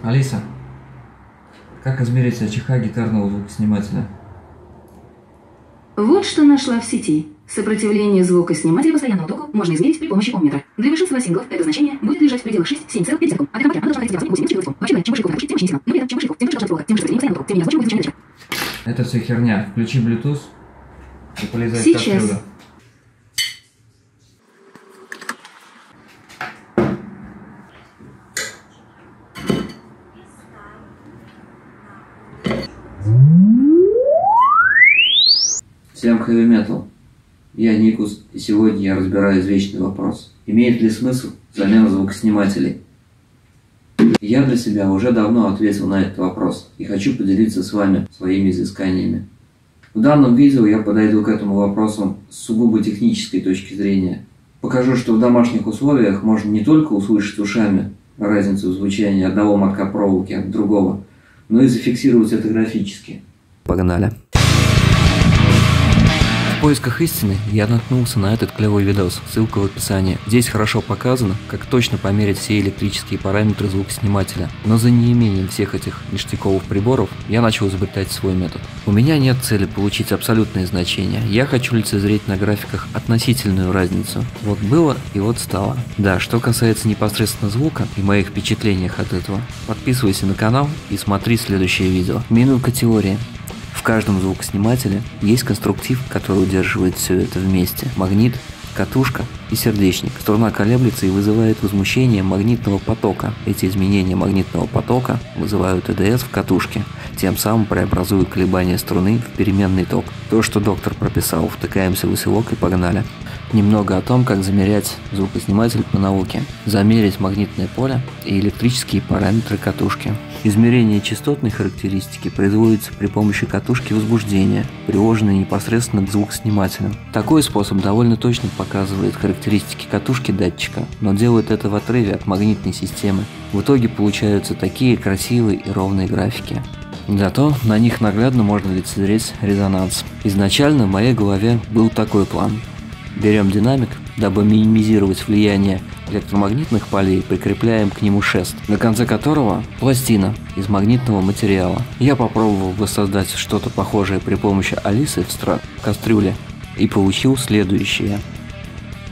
Алиса, как измерить АЧХ гитарного звукоснимателя? Вот что нашла в сети. Сопротивление звукоснимателя постоянного току можно измерить при помощи омметра. Для большинства синглов это значение будет лежать в пределах 6-7,5. А для компьютера оно должно быть 8 Вообще, чем больше тем очень сильно. Но при этом, чем больше тем больше плохо, тем больше постоянного тока, тем менее озвучивает звучание дальше. Это все херня. Включи Bluetooth и полезай Сейчас. отсюда. Всем хэви метал. Я Никус, и сегодня я разбираю извечный вопрос. Имеет ли смысл замена звукоснимателей? Я для себя уже давно ответил на этот вопрос и хочу поделиться с вами своими изысканиями. В данном видео я подойду к этому вопросу с сугубо технической точки зрения. Покажу, что в домашних условиях можно не только услышать ушами разницу в звучании одного мотка проволоки от другого, но и зафиксировать это графически. Погнали! В поисках истины я наткнулся на этот клевый видос, ссылка в описании. Здесь хорошо показано, как точно померить все электрические параметры звукоснимателя. Но за неимением всех этих ништяковых приборов я начал изобретать свой метод. У меня нет цели получить абсолютные значения, я хочу лицезреть на графиках относительную разницу. Вот было и вот стало. Да, что касается непосредственно звука и моих впечатлениях от этого, подписывайся на канал и смотри следующее видео. Минутка теории. В каждом звукоснимателе есть конструктив, который удерживает все это вместе. Магнит, катушка и сердечник. Струна колеблется и вызывает возмущение магнитного потока. Эти изменения магнитного потока вызывают ЭДС в катушке, тем самым преобразуют колебания струны в переменный ток. То, что доктор прописал, втыкаемся в усилок и погнали. Немного о том, как замерять звукосниматель по науке. Замерить магнитное поле и электрические параметры катушки. Измерение частотной характеристики производится при помощи катушки возбуждения, приложенной непосредственно к звукоснимателю. Такой способ довольно точно показывает характеристики катушки датчика, но делает это в отрыве от магнитной системы. В итоге получаются такие красивые и ровные графики. Зато на них наглядно можно лицезреть резонанс. Изначально в моей голове был такой план. Берем динамик, дабы минимизировать влияние электромагнитных полей, прикрепляем к нему шест, на конце которого пластина из магнитного материала. Я попробовал воссоздать что-то похожее при помощи Алисы в кастрюле и получил следующее.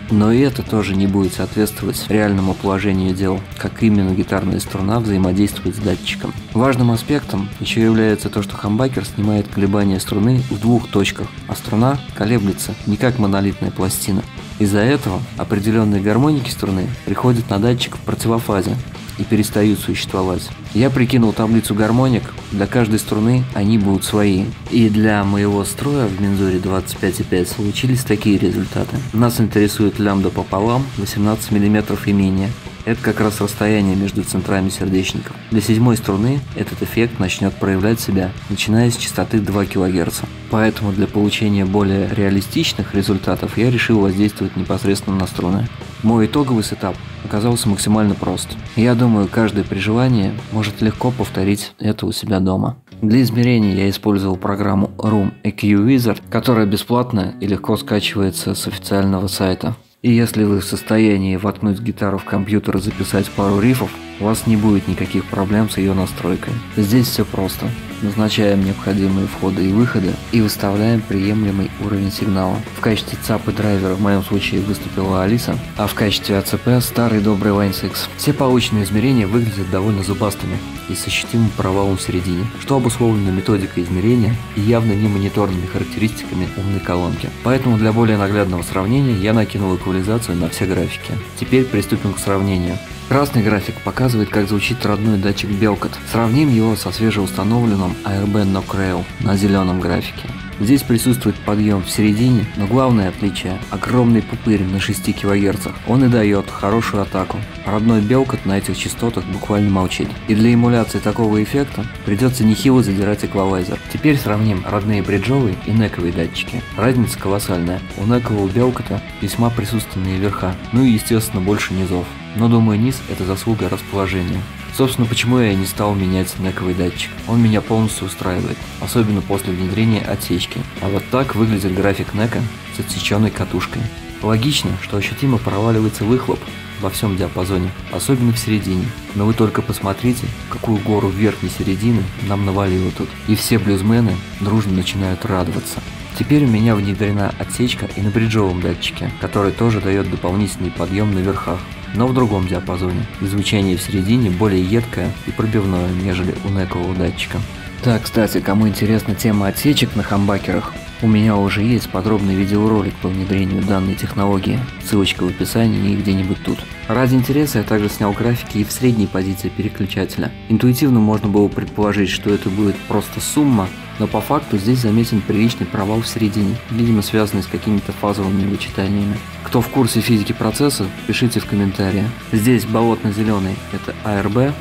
Но и это тоже не будет соответствовать реальному положению дел, как именно гитарная струна взаимодействует с датчиком. Важным аспектом еще является то, что хамбакер снимает колебания струны в двух точках, а струна колеблется не как монолитная пластина. Из-за этого определенные гармоники струны приходят на датчик в противофазе и перестают существовать. Я прикинул таблицу гармоник, для каждой струны они будут свои. И для моего строя в мензуре 25,5 получились такие результаты. Нас интересует лямбда пополам 18 мм и менее. Это как раз расстояние между центрами сердечников. Для седьмой струны этот эффект начнет проявлять себя, начиная с частоты 2 кГц. Поэтому для получения более реалистичных результатов я решил воздействовать непосредственно на струны. Мой итоговый сетап оказался максимально прост. Я думаю, каждый при желании может легко повторить это у себя дома. Для измерения я использовал программу Room EQ Wizard, которая бесплатная и легко скачивается с официального сайта. И если вы в состоянии воткнуть гитару в компьютер и записать пару рифов, у вас не будет никаких проблем с ее настройкой. Здесь все просто. Назначаем необходимые входы и выходы и выставляем приемлемый уровень сигнала. В качестве ЦАП и драйвера в моем случае выступила Алиса, а в качестве АЦП старый добрый Line 6. Все полученные измерения выглядят довольно зубастыми и с ощутимым провалом в середине, что обусловлено методикой измерения и явно не мониторными характеристиками умной колонки. Поэтому для более наглядного сравнения я накинул эквализацию на все графики. Теперь приступим к сравнению. Красный график показывает, как звучит родной датчик Belkat. Сравним его со свежеустановленным ARB Knock Rail на зеленом графике. Здесь присутствует подъем в середине, но главное отличие – огромный пупырь на 6 кГц. Он и дает хорошую атаку. Родной Belkat на этих частотах буквально молчит. И для эмуляции такого эффекта придется нехило задирать эквалайзер. Теперь сравним родные бриджовые и нековые датчики. Разница колоссальная. У некового Belkat весьма присутственные верха, ну и естественно больше низов. Но думаю, низ – это заслуга расположения. Собственно, почему я не стал менять нековый датчик. Он меня полностью устраивает, особенно после внедрения отсечки. А вот так выглядит график нека с отсеченной катушкой. Логично, что ощутимо проваливается выхлоп, во всем диапазоне, особенно в середине. Но вы только посмотрите, какую гору верхней середины нам навалило тут. И все блюзмены дружно начинают радоваться. Теперь у меня внедрена отсечка и на бриджовом датчике, который тоже дает дополнительный подъем на верхах, но в другом диапазоне. И звучание в середине более едкое и пробивное, нежели у некового датчика. Так, кстати, кому интересна тема отсечек на хамбакерах, у меня уже есть подробный видеоролик по внедрению данной технологии, ссылочка в описании и где-нибудь тут. Ради интереса я также снял графики и в средней позиции переключателя. Интуитивно можно было предположить, что это будет просто сумма, но по факту здесь заметен приличный провал в середине, видимо связанный с какими-то фазовыми вычитаниями. Кто в курсе физики процесса, пишите в комментариях. Здесь болотно-зеленый – это ARB,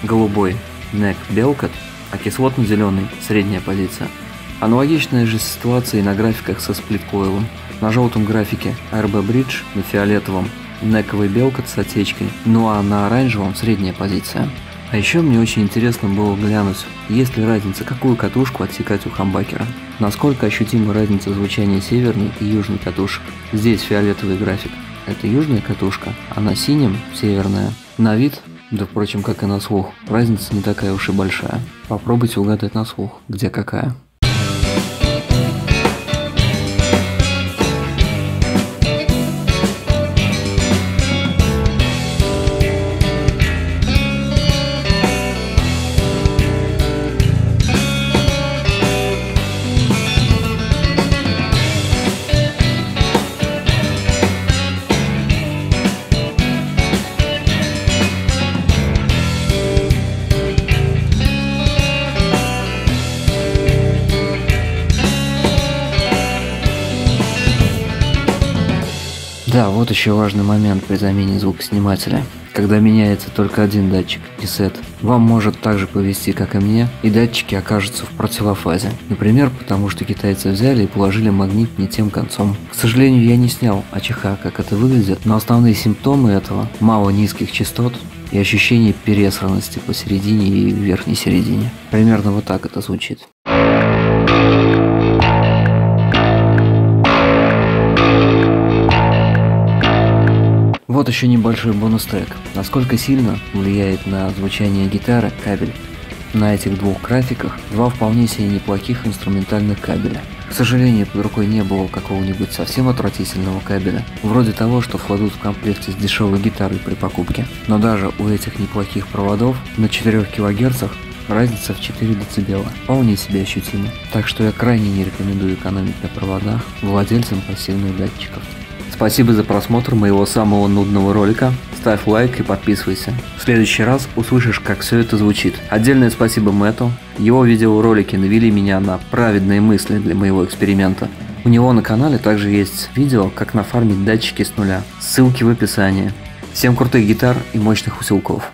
голубой – NEC Belkat, а кислотно-зеленый – средняя позиция. Аналогичная же ситуация и на графиках со сплиткоилом. На желтом графике ARB Bridge, на фиолетовом нековый Belkat с отсечкой, ну а на оранжевом средняя позиция. А еще мне очень интересно было глянуть, есть ли разница, какую катушку отсекать у хамбакера. Насколько ощутима разница звучания северной и южной катушек. Здесь фиолетовый график – это южная катушка, а на синем – северная. На вид, да впрочем как и на слух, разница не такая уж и большая. Попробуйте угадать на слух, где какая. Да, вот еще важный момент при замене звукоснимателя. Когда меняется только один датчик, ресет, вам может так же повезти, как и мне, и датчики окажутся в противофазе. Например, потому что китайцы взяли и положили магнит не тем концом. К сожалению, я не снял АЧХ, как это выглядит, но основные симптомы этого – мало низких частот и ощущение пересранности посередине и верхней середине. Примерно вот так это звучит. Вот еще небольшой бонус-трек. Насколько сильно влияет на звучание гитары кабель. На этих двух графиках два вполне себе неплохих инструментальных кабеля. К сожалению, под рукой не было какого-нибудь совсем отвратительного кабеля, вроде того, что кладут в комплекте с дешевой гитарой при покупке. Но даже у этих неплохих проводов на 4 кГц разница в 4 дБ вполне себе ощутима. Так что я крайне не рекомендую экономить на проводах владельцам пассивных датчиков. Спасибо за просмотр моего самого нудного ролика. Ставь лайк и подписывайся. В следующий раз услышишь, как все это звучит. Отдельное спасибо Мэтту. Его видеоролики навели меня на праведные мысли для моего эксперимента. У него на канале также есть видео, как нафармить датчики с нуля. Ссылки в описании. Всем крутых гитар и мощных усилков.